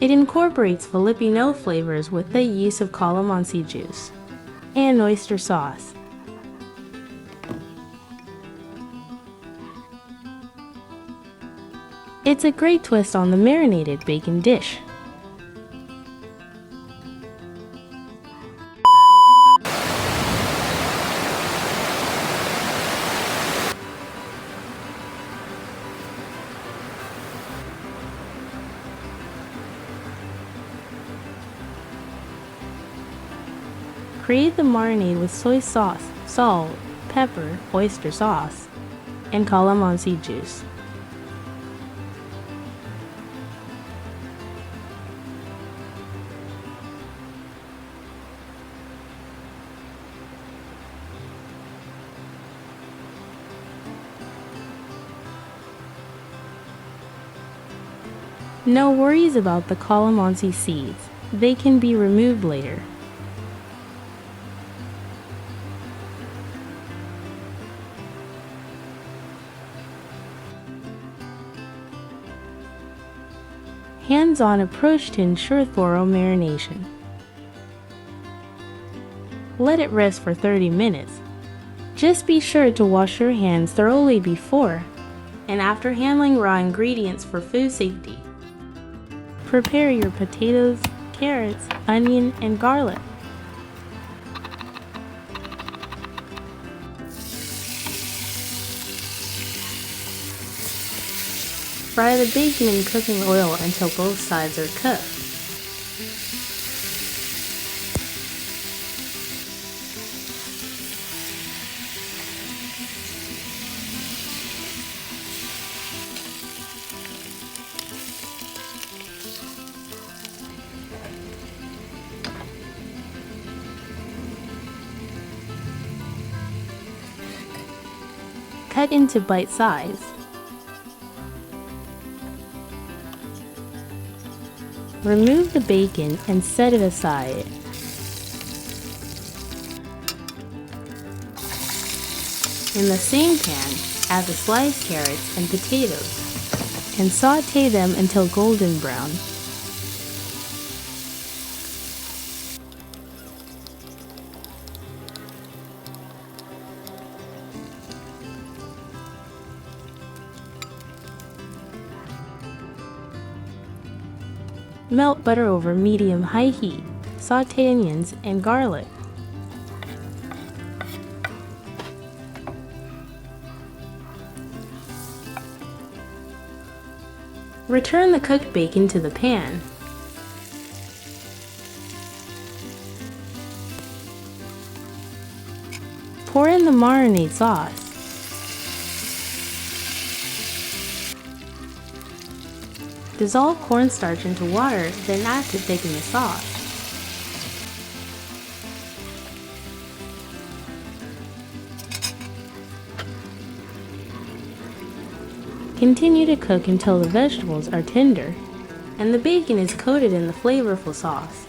It incorporates Filipino flavors with the use of calamansi juice and oyster sauce. It's a great twist on the marinated bacon dish. Create the marinade with soy sauce, salt, pepper, oyster sauce, and calamansi juice. No worries about the calamansi seeds. They can be removed later. Hands-on approach to ensure thorough marination. Let it rest for 30 minutes. Just be sure to wash your hands thoroughly before and after handling raw ingredients for food safety. Prepare your potatoes, carrots, onion, and garlic. Fry the bacon in cooking oil until both sides are cooked. Cut into bite size. Remove the bacon and set it aside. In the same pan, add the sliced carrots and potatoes and saute them until golden brown. Melt butter over medium-high heat. Saute onions and garlic. Return the cooked bacon to the pan. Pour in the marinade sauce. Dissolve cornstarch into water, then add to thicken the sauce. Continue to cook until the vegetables are tender and the bacon is coated in the flavorful sauce.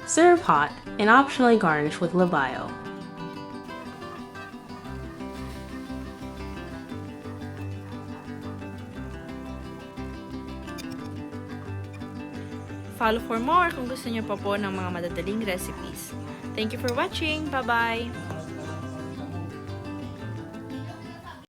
Serve hot and optionally garnish with labuyo. Follow for more kung gusto niyo pa po ng mga madadaling recipes. Thank you for watching. Bye-bye!